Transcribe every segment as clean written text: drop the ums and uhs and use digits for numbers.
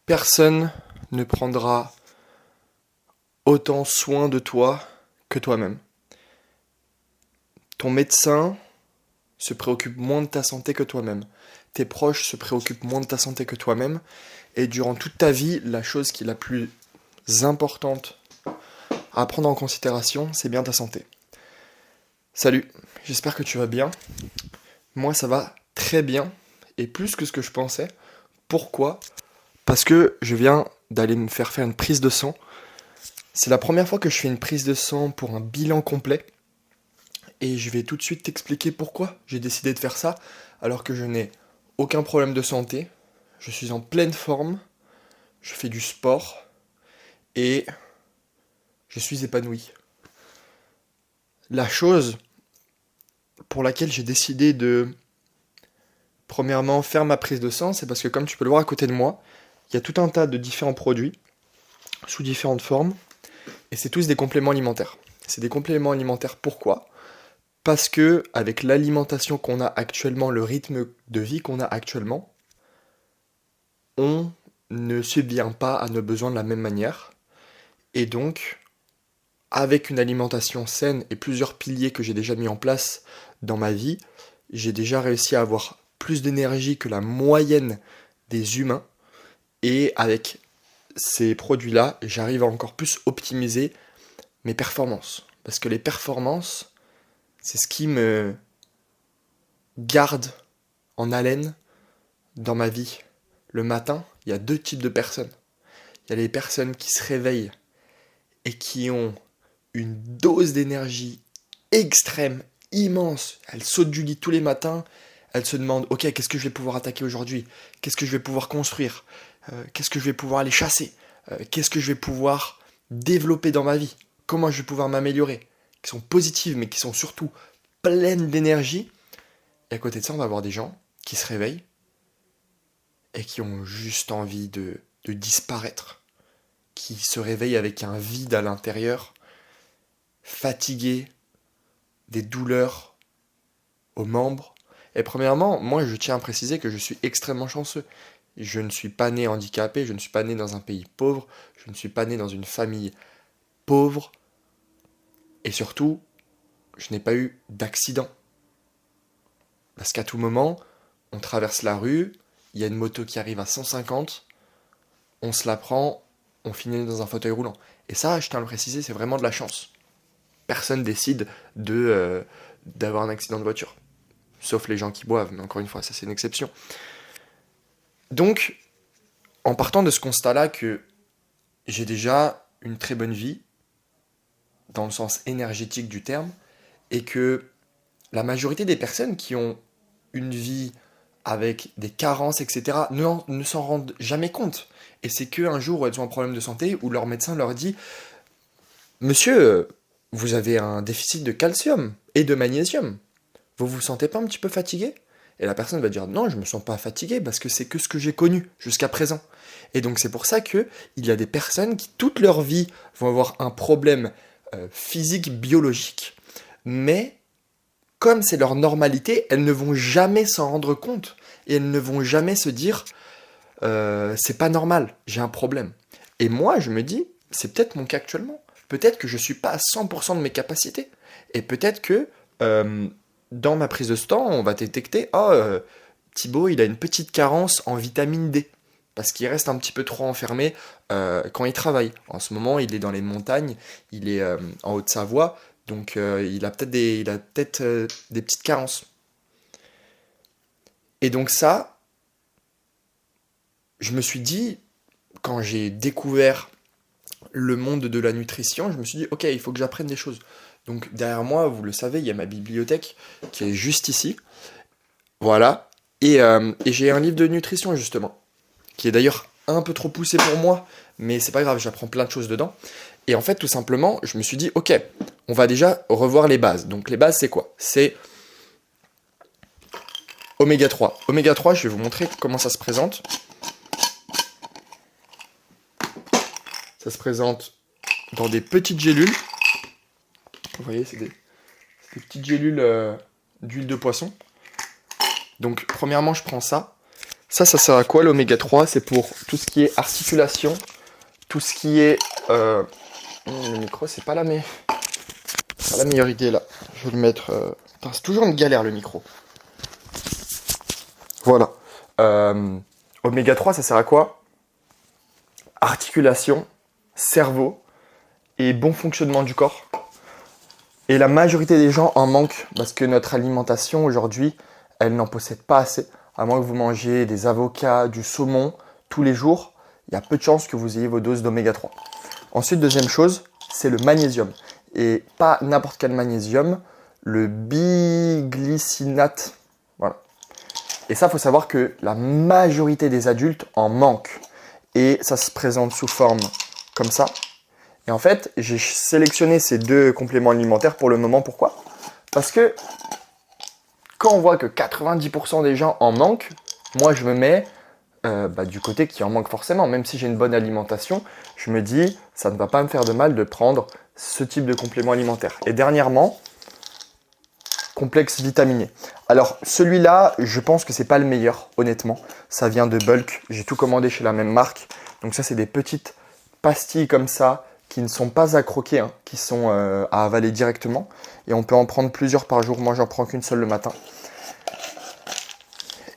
Personne ne prendra autant soin de toi que toi-même. Ton médecin se préoccupe moins de ta santé que toi-même. Tes proches se préoccupent moins de ta santé que toi-même. Et durant toute ta vie, la chose qui est la plus importante à prendre en considération, c'est bien ta santé. Salut, j'espère que tu vas bien. Moi, ça va très bien, et plus que ce que je pensais. Pourquoi ? Parce que je viens d'aller me faire une prise de sang. C'est la première fois que je fais une prise de sang pour un bilan complet. Et je vais tout de suite t'expliquer pourquoi j'ai décidé de faire ça, alors que je n'ai aucun problème de santé. Je suis en pleine forme, je fais du sport, et je suis épanoui. La chose pour laquelle j'ai décidé de, premièrement, faire ma prise de sang, c'est parce que comme tu peux le voir à côté de moi, il y a tout un tas de différents produits, sous différentes formes, et c'est tous des compléments alimentaires. C'est des compléments alimentaires, pourquoi ? Parce que avec l'alimentation qu'on a actuellement, le rythme de vie qu'on a actuellement, on ne subvient pas à nos besoins de la même manière. Et donc, avec une alimentation saine et plusieurs piliers que j'ai déjà mis en place dans ma vie, j'ai déjà réussi à avoir plus d'énergie que la moyenne des humains. Et avec ces produits-là, j'arrive à encore plus optimiser mes performances. Parce que les performances, c'est ce qui me garde en haleine dans ma vie. Le matin, il y a deux types de personnes. Il y a les personnes qui se réveillent et qui ont une dose d'énergie extrême, immense. Elles sautent du lit tous les matins. Elles se demandent, ok, qu'est-ce que je vais pouvoir attaquer aujourd'hui ? Qu'est-ce que je vais pouvoir construire ? Qu'est-ce que je vais pouvoir aller chasser ? Qu'est-ce que je vais pouvoir développer dans ma vie ? Comment je vais pouvoir m'améliorer ? Qui sont positives, mais qui sont surtout pleines d'énergie. Et à côté de ça, on va avoir des gens qui se réveillent et qui ont juste envie de disparaître, qui se réveillent avec un vide à l'intérieur, fatigués, des douleurs aux membres. Et premièrement, moi je tiens à préciser que je suis extrêmement chanceux. Je ne suis pas né handicapé, je ne suis pas né dans un pays pauvre, je ne suis pas né dans une famille pauvre, et surtout, je n'ai pas eu d'accident. Parce qu'à tout moment, on traverse la rue, il y a une moto qui arrive à 150, on se la prend, on finit dans un fauteuil roulant. Et ça, je tiens à le préciser, c'est vraiment de la chance. Personne décide d'avoir un accident de voiture. Sauf les gens qui boivent, mais encore une fois, ça c'est une exception. Donc, en partant de ce constat-là que j'ai déjà une très bonne vie, dans le sens énergétique du terme, et que la majorité des personnes qui ont une vie avec des carences, etc., ne s'en rendent jamais compte. Et c'est qu'un jour où elles ont un problème de santé, où leur médecin leur dit « Monsieur, vous avez un déficit de calcium et de magnésium. Vous vous sentez pas un petit peu fatigué ?» Et la personne va dire « Non, je me sens pas fatigué parce que c'est que ce que j'ai connu jusqu'à présent. » Et donc c'est pour ça que il y a des personnes qui toute leur vie vont avoir un problème physique, biologique, mais comme c'est leur normalité, elles ne vont jamais s'en rendre compte et elles ne vont jamais se dire c'est pas normal, j'ai un problème. Et moi, je me dis, c'est peut-être mon cas actuellement. Peut-être que je suis pas à 100% de mes capacités. Et peut-être que dans ma prise de sang, on va détecter, Thibaut, il a une petite carence en vitamine D. Parce qu'il reste un petit peu trop enfermé quand il travaille. En ce moment, il est dans les montagnes, il est en Haute-Savoie, donc il a peut-être des petites carences. Et donc ça, je me suis dit, quand j'ai découvert le monde de la nutrition, je me suis dit, ok, il faut que j'apprenne des choses. Donc derrière moi, vous le savez, il y a ma bibliothèque qui est juste ici. Voilà. Et j'ai un livre de nutrition, justement, qui est d'ailleurs un peu trop poussé pour moi, mais c'est pas grave, j'apprends plein de choses dedans. Et en fait, tout simplement, je me suis dit, ok, on va déjà revoir les bases. Donc les bases, c'est quoi ? C'est oméga 3. Oméga 3, je vais vous montrer comment ça se présente. Ça se présente dans des petites gélules. Vous voyez, c'est des petites gélules d'huile de poisson. Donc, premièrement, je prends ça. Ça sert à quoi l'oméga 3? C'est pour tout ce qui est articulation, tout ce qui est... Le micro, c'est pas la meilleure idée là. Je vais le mettre... Putain, c'est toujours une galère le micro. Voilà. Oméga 3, ça sert à quoi? Articulation, cerveau et bon fonctionnement du corps. Et la majorité des gens en manquent parce que notre alimentation aujourd'hui, elle n'en possède pas assez. À moins que vous mangiez des avocats, du saumon tous les jours, il y a peu de chances que vous ayez vos doses d'oméga 3. Ensuite, deuxième chose, c'est le magnésium. Et pas n'importe quel magnésium, le biglycinate. Voilà. Et ça, il faut savoir que la majorité des adultes en manquent. Et ça se présente sous forme comme ça. Et en fait, j'ai sélectionné ces deux compléments alimentaires pour le moment. Pourquoi? Parce que quand on voit que 90% des gens en manquent, moi je me mets du côté qui en manque forcément. Même si j'ai une bonne alimentation, je me dis ça ne va pas me faire de mal de prendre ce type de complément alimentaire. Et dernièrement, complexe vitaminé. Alors celui-là, je pense que c'est pas le meilleur, honnêtement. Ça vient de Bulk, j'ai tout commandé chez la même marque. Donc ça, c'est des petites pastilles comme ça, qui ne sont pas à croquer, hein, qui sont à avaler directement. Et on peut en prendre plusieurs par jour. Moi, j'en prends qu'une seule le matin.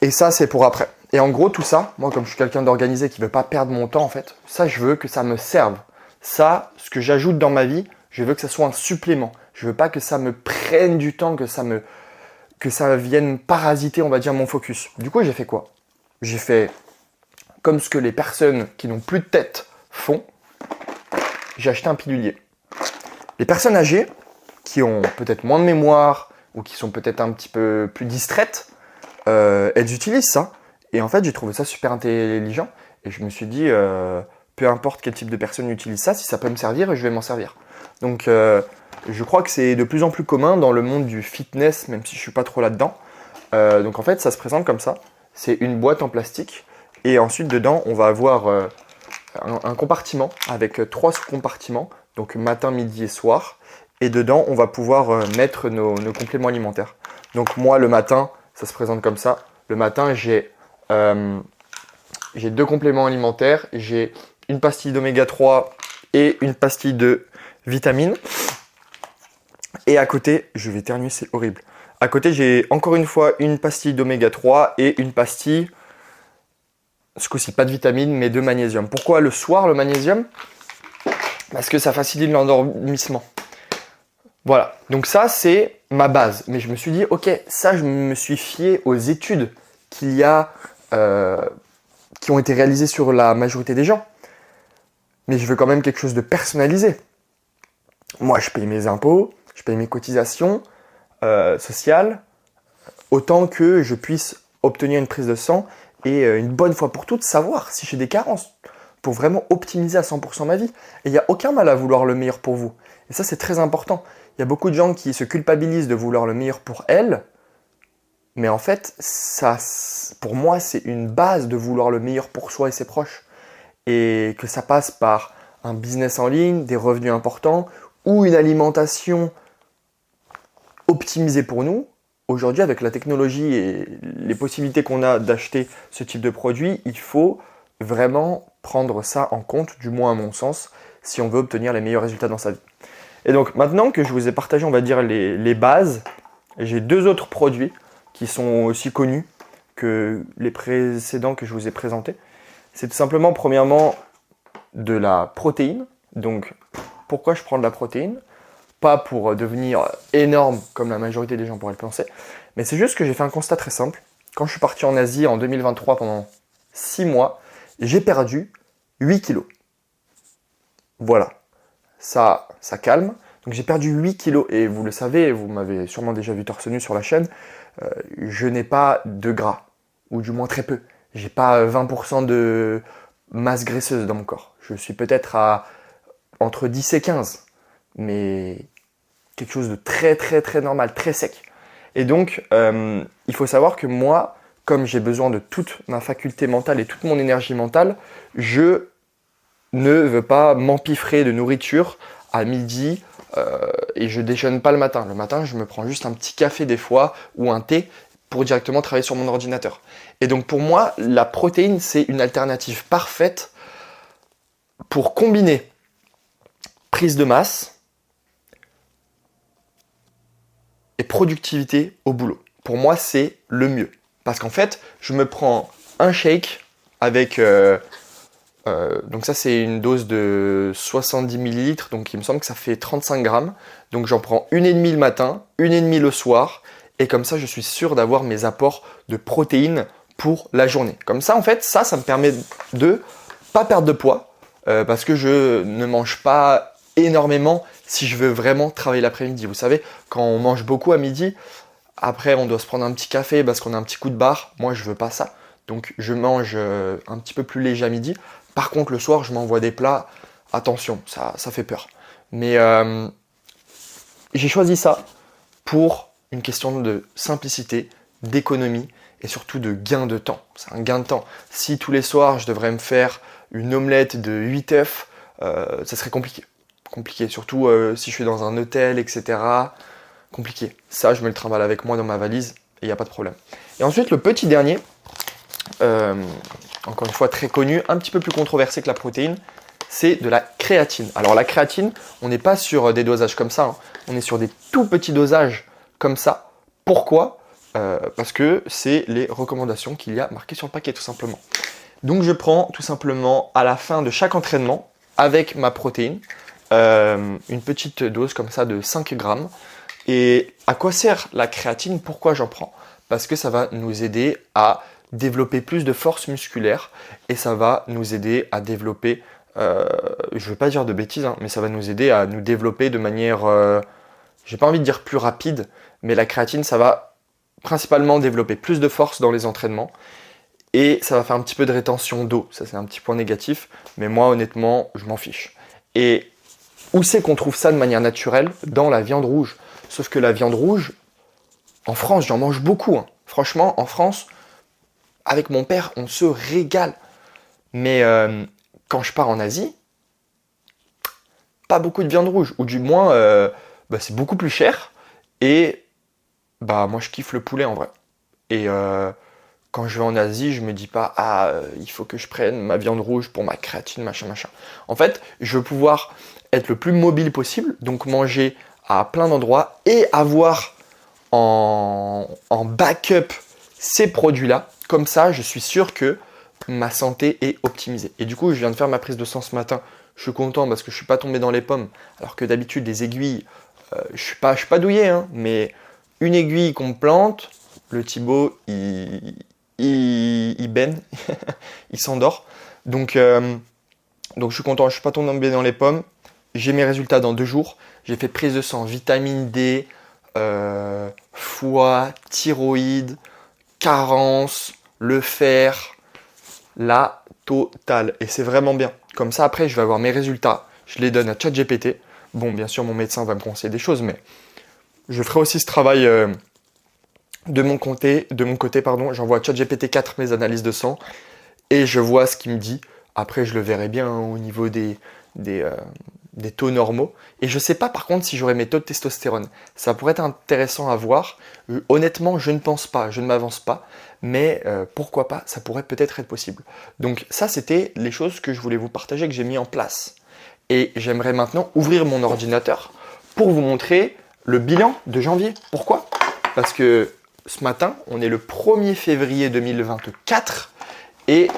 Et ça, c'est pour après. Et en gros, tout ça, moi, comme je suis quelqu'un d'organisé qui ne veut pas perdre mon temps, en fait, ça, je veux que ça me serve. Ça, ce que j'ajoute dans ma vie, je veux que ça soit un supplément. Je veux pas que ça me prenne du temps, que ça vienne parasiter, on va dire, mon focus. Du coup, j'ai fait quoi? J'ai fait comme ce que les personnes qui n'ont plus de tête font. J'ai acheté un pilulier. Les personnes âgées, qui ont peut-être moins de mémoire ou qui sont peut-être un petit peu plus distraites, elles utilisent ça. Et en fait, j'ai trouvé ça super intelligent. Et je me suis dit, peu importe quel type de personne utilise ça, si ça peut me servir, je vais m'en servir. Donc, je crois que c'est de plus en plus commun dans le monde du fitness, même si je ne suis pas trop là-dedans. Donc, en fait, ça se présente comme ça. C'est une boîte en plastique. Et ensuite, dedans, on va avoir un compartiment avec 3 sous-compartiments. Donc, matin, midi et soir. Et dedans, on va pouvoir mettre nos compléments alimentaires. Donc, moi, le matin, ça se présente comme ça. Le matin, j'ai 2 compléments alimentaires. J'ai une pastille d'oméga 3 et une pastille de vitamines. Et à côté, je vais éternuer, c'est horrible. À côté, j'ai encore une fois une pastille d'oméga 3 et une pastille, ce coup-ci pas de vitamines, mais de magnésium. Pourquoi le soir, le magnésium? Parce que ça facilite l'endormissement. Voilà, donc ça, c'est ma base. Mais je me suis dit, ok, ça, je me suis fié aux études qui ont été réalisées sur la majorité des gens. Mais je veux quand même quelque chose de personnalisé. Moi, je paye mes impôts, je paye mes cotisations sociales, autant que je puisse obtenir une prise de sang et une bonne fois pour toutes savoir si j'ai des carences pour vraiment optimiser à 100% ma vie. Et il n'y a aucun mal à vouloir le meilleur pour vous. Et ça, c'est très important. Il y a beaucoup de gens qui se culpabilisent de vouloir le meilleur pour elles, mais en fait, ça, pour moi, c'est une base de vouloir le meilleur pour soi et ses proches. Et que ça passe par un business en ligne, des revenus importants ou une alimentation optimisée pour nous. Aujourd'hui, avec la technologie et les possibilités qu'on a d'acheter ce type de produit, il faut vraiment prendre ça en compte, du moins à mon sens, si on veut obtenir les meilleurs résultats dans sa vie. Et donc maintenant que je vous ai partagé, on va dire, les bases, j'ai 2 autres produits qui sont aussi connus que les précédents que je vous ai présentés. C'est tout simplement, premièrement, de la protéine. Donc, pourquoi je prends de la protéine? Pas pour devenir énorme comme la majorité des gens pourraient le penser, mais c'est juste que j'ai fait un constat très simple. Quand je suis parti en Asie en 2023 pendant 6 mois, j'ai perdu 8 kilos. Voilà, ça calme. Donc j'ai perdu 8 kilos et vous le savez, vous m'avez sûrement déjà vu torse nu sur la chaîne, je n'ai pas de gras, ou du moins très peu. J'ai pas 20% de masse graisseuse dans mon corps. Je suis peut-être à entre 10 et 15, mais quelque chose de très très très normal, très sec. Et donc, il faut savoir que moi, comme j'ai besoin de toute ma faculté mentale et toute mon énergie mentale, je ne veux pas m'empiffrer de nourriture à midi et je déjeune pas le matin. Le matin, je me prends juste un petit café des fois ou un thé pour directement travailler sur mon ordinateur. Et donc pour moi, la protéine, c'est une alternative parfaite pour combiner prise de masse et productivité au boulot. Pour moi, c'est le mieux. Parce qu'en fait, je me prends un shake avec... donc ça, c'est une dose de 70 ml, donc il me semble que ça fait 35 grammes. Donc j'en prends 1,5 le matin, 1,5 le soir, et comme ça, je suis sûr d'avoir mes apports de protéines pour la journée. Comme ça, en fait, ça me permet de pas perdre de poids, parce que je ne mange pas énormément si je veux vraiment travailler l'après-midi. Vous savez, quand on mange beaucoup à midi, après on doit se prendre un petit café parce qu'on a un petit coup de barre. Moi, je veux pas ça. Donc je mange un petit peu plus léger à midi. Par contre, le soir, je m'envoie des plats. Attention, ça fait peur. Mais j'ai choisi ça pour une question de simplicité, d'économie et surtout de gain de temps. C'est un gain de temps. Si tous les soirs, je devrais me faire une omelette de 8 œufs, ça serait compliqué. Compliqué, surtout si je suis dans un hôtel, etc. Compliqué. Ça, je me le trimballe avec moi dans ma valise et il n'y a pas de problème. Et ensuite, le petit dernier, encore une fois très connu, un petit peu plus controversé que la protéine, c'est de la créatine. Alors la créatine, on n'est pas sur des dosages comme ça, hein. On est sur des tout petits dosages comme ça. Pourquoi ? Parce que c'est les recommandations qu'il y a marquées sur le paquet tout simplement. Donc je prends tout simplement à la fin de chaque entraînement avec ma protéine, une petite dose comme ça de 5 grammes. Et à quoi sert la créatine ? Pourquoi j'en prends ? Parce que ça va nous aider à développer plus de force musculaire et ça va nous aider à développer, je ne veux pas dire de bêtises, hein, mais ça va nous aider à nous développer de manière, j'ai pas envie de dire plus rapide, mais la créatine, ça va principalement développer plus de force dans les entraînements et ça va faire un petit peu de rétention d'eau. Ça, c'est un petit point négatif, mais moi, honnêtement, je m'en fiche. Et où c'est qu'on trouve ça de manière naturelle ? Dans la viande rouge. Sauf que la viande rouge, en France, j'en mange beaucoup, hein. Franchement, en France, avec mon père, on se régale. Mais quand je pars en Asie, pas beaucoup de viande rouge. Ou du moins, c'est beaucoup plus cher. Et moi, je kiffe le poulet en vrai. Et quand je vais en Asie, je me dis pas, il faut que je prenne ma viande rouge pour ma créatine, machin, machin. En fait, je veux pouvoir être le plus mobile possible, donc manger à plein d'endroits et avoir en backup ces produits-là. Comme ça, je suis sûr que ma santé est optimisée. Et du coup, je viens de faire ma prise de sang ce matin. Je suis content parce que je ne suis pas tombé dans les pommes. Alors que d'habitude, les aiguilles, je suis pas douillet, hein, mais une aiguille qu'on me plante, le Thibaut, il baigne, il s'endort. Donc je suis content, je ne suis pas tombé dans les pommes. J'ai mes résultats dans 2 jours. J'ai fait prise de sang, vitamine D, foie, thyroïde, carence, le fer, la totale. Et c'est vraiment bien. Comme ça, après, je vais avoir mes résultats. Je les donne à ChatGPT. Bon, bien sûr, mon médecin va me conseiller des choses, mais je ferai aussi ce travail de mon côté. J'envoie à ChatGPT 4 mes analyses de sang et je vois ce qu'il me dit. Après, je le verrai bien au niveau des taux normaux. Et je ne sais pas par contre si j'aurai mes taux de testostérone. Ça pourrait être intéressant à voir. Honnêtement, je ne pense pas, je ne m'avance pas. Mais pourquoi pas, ça pourrait peut-être être possible. Donc ça, c'était les choses que je voulais vous partager, que j'ai mis en place. Et j'aimerais maintenant ouvrir mon ordinateur pour vous montrer le bilan de janvier. Pourquoi ? Parce que ce matin, on est le 1er février 2024 et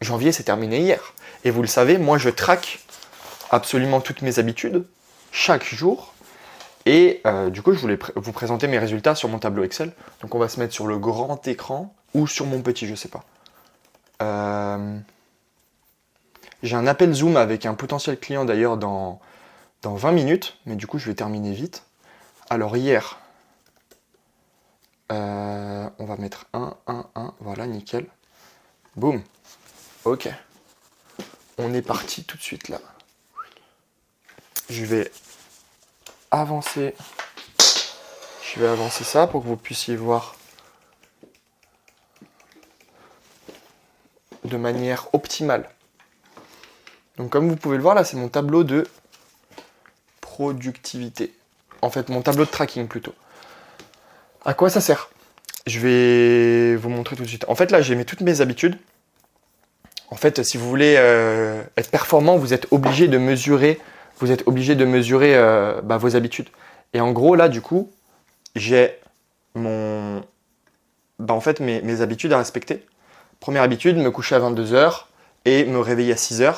janvier s'est terminé hier. Et vous le savez, moi je traque absolument toutes mes habitudes chaque jour. Et du coup, je voulais vous présenter mes résultats sur mon tableau Excel. Donc on va se mettre sur le grand écran ou sur mon petit, je sais pas. J'ai un appel Zoom avec un potentiel client d'ailleurs dans 20 minutes. Mais du coup, je vais terminer vite. Alors hier, on va mettre 1, 1, 1. Voilà, nickel. Boum. Ok. On est parti tout de suite là. Je vais avancer ça pour que vous puissiez voir de manière optimale. Donc comme vous pouvez le voir là, c'est mon tableau de productivité. En fait, mon tableau de tracking plutôt. À quoi ça sert? Je vais vous montrer tout de suite. En fait, là, j'ai mis toutes mes habitudes. En fait, si vous voulez être performant, vous êtes obligé de mesurer, vos habitudes. Et en gros, là, du coup, j'ai mes habitudes à respecter. Première habitude, me coucher à 22h et me réveiller à 6h.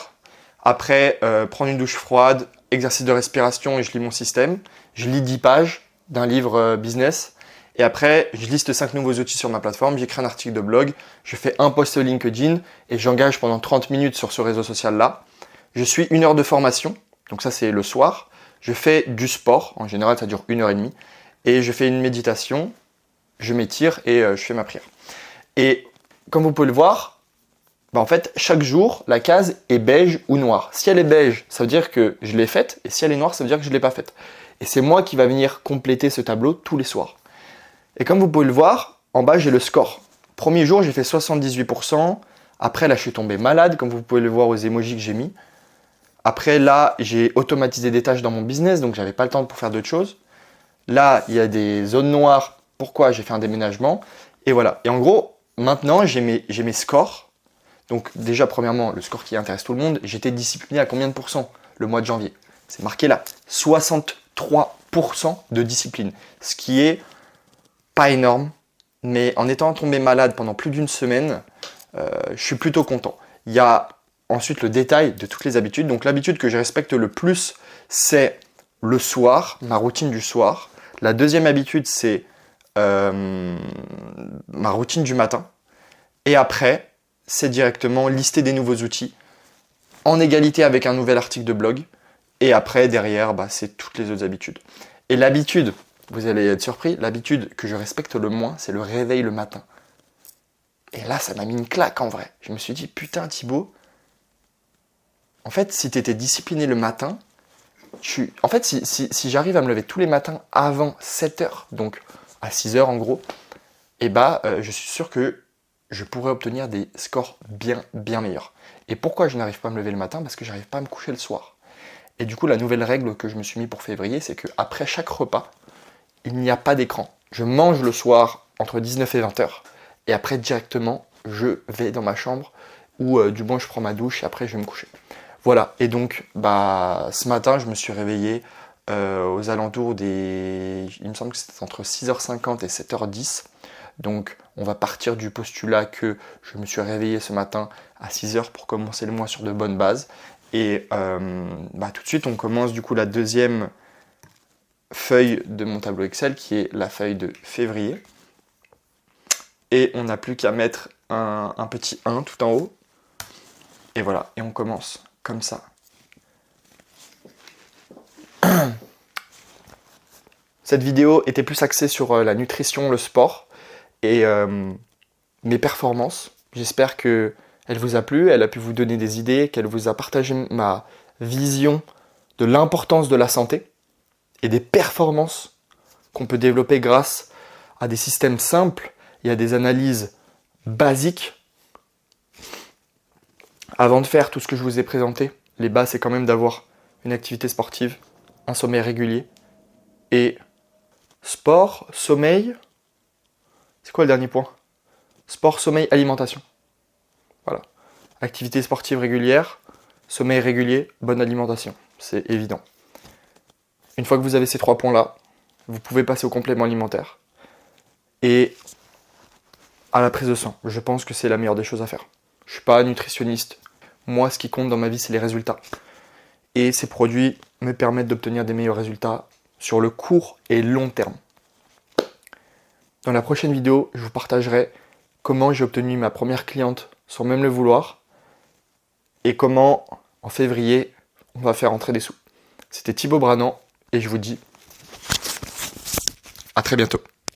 Après, prendre une douche froide, exercice de respiration et je lis mon système. Je lis 10 pages d'un livre business. Et après, je liste 5 nouveaux outils sur ma plateforme, j'écris un article de blog, je fais un post LinkedIn et j'engage pendant 30 minutes sur ce réseau social-là. Je suis 1 heure de formation, donc ça c'est le soir. Je fais du sport, en général ça dure 1h30. Et je fais une méditation, je m'étire et je fais ma prière. Et comme vous pouvez le voir, en fait, chaque jour, la case est beige ou noire. Si elle est beige, ça veut dire que je l'ai faite, et si elle est noire, ça veut dire que je ne l'ai pas faite. Et c'est moi qui va venir compléter ce tableau tous les soirs. Et comme vous pouvez le voir, en bas, j'ai le score. Premier jour, j'ai fait 78%. Après, là, je suis tombé malade, comme vous pouvez le voir aux emojis que j'ai mis. Après, là, j'ai automatisé des tâches dans mon business, donc j'avais pas le temps pour faire d'autres choses. Là, il y a des zones noires. Pourquoi? J'ai fait un déménagement. Et voilà. Et en gros, maintenant, j'ai mes scores. Donc déjà, premièrement, le score qui intéresse tout le monde, j'étais discipliné à combien de pourcents le mois de janvier? C'est marqué là, 63% de discipline. Ce qui est pas énorme, mais en étant tombé malade pendant plus d'une semaine, je suis plutôt content. Il y a ensuite le détail de toutes les habitudes. Donc l'habitude que je respecte le plus, c'est le soir, ma routine du soir. La deuxième habitude, c'est ma routine du matin. Et après, c'est directement lister des nouveaux outils en égalité avec un nouvel article de blog. Et après, derrière, c'est toutes les autres habitudes. Et l'habitude, vous allez être surpris, l'habitude que je respecte le moins, c'est le réveil le matin. Et là, ça m'a mis une claque en vrai. Je me suis dit, putain Thibaut, en fait, si tu étais discipliné le matin, si j'arrive à me lever tous les matins avant 7h, donc à 6h en gros, je suis sûr que je pourrais obtenir des scores bien, bien meilleurs. Et pourquoi je n'arrive pas à me lever le matin? Parce que je n'arrive pas à me coucher le soir. Et du coup, la nouvelle règle que je me suis mis pour février, c'est qu'après chaque repas, il n'y a pas d'écran. Je mange le soir entre 19 et 20h. Et après, directement, je vais dans ma chambre ou du moins je prends ma douche et après je vais me coucher. Voilà. Et donc, ce matin, je me suis réveillé aux alentours il me semble que c'était entre 6h50 et 7h10. Donc, on va partir du postulat que je me suis réveillé ce matin à 6h pour commencer le mois sur de bonnes bases. Et tout de suite, on commence du coup la deuxième feuille de mon tableau Excel qui est la feuille de février. Et on n'a plus qu'à mettre un petit 1 tout en haut. Et voilà, et on commence comme ça. Cette vidéo était plus axée sur la nutrition, le sport et mes performances. J'espère qu'elle vous a plu, elle a pu vous donner des idées, qu'elle vous a partagé ma vision de l'importance de la santé et des performances qu'on peut développer grâce à des systèmes simples et à des analyses basiques. Avant de faire tout ce que je vous ai présenté, les bases, c'est quand même d'avoir une activité sportive, un sommeil régulier et sport, sommeil. C'est quoi le dernier point? Sport, sommeil, alimentation. Voilà. Activité sportive régulière, sommeil régulier, bonne alimentation. C'est évident. Une fois que vous avez ces 3 points-là, vous pouvez passer au complément alimentaire et à la prise de sang. Je pense que c'est la meilleure des choses à faire. Je ne suis pas nutritionniste. Moi, ce qui compte dans ma vie, c'est les résultats. Et ces produits me permettent d'obtenir des meilleurs résultats sur le court et long terme. Dans la prochaine vidéo, je vous partagerai comment j'ai obtenu ma première cliente sans même le vouloir et comment, en février, on va faire entrer des sous. C'était Thibaut Branant et je vous dis à très bientôt.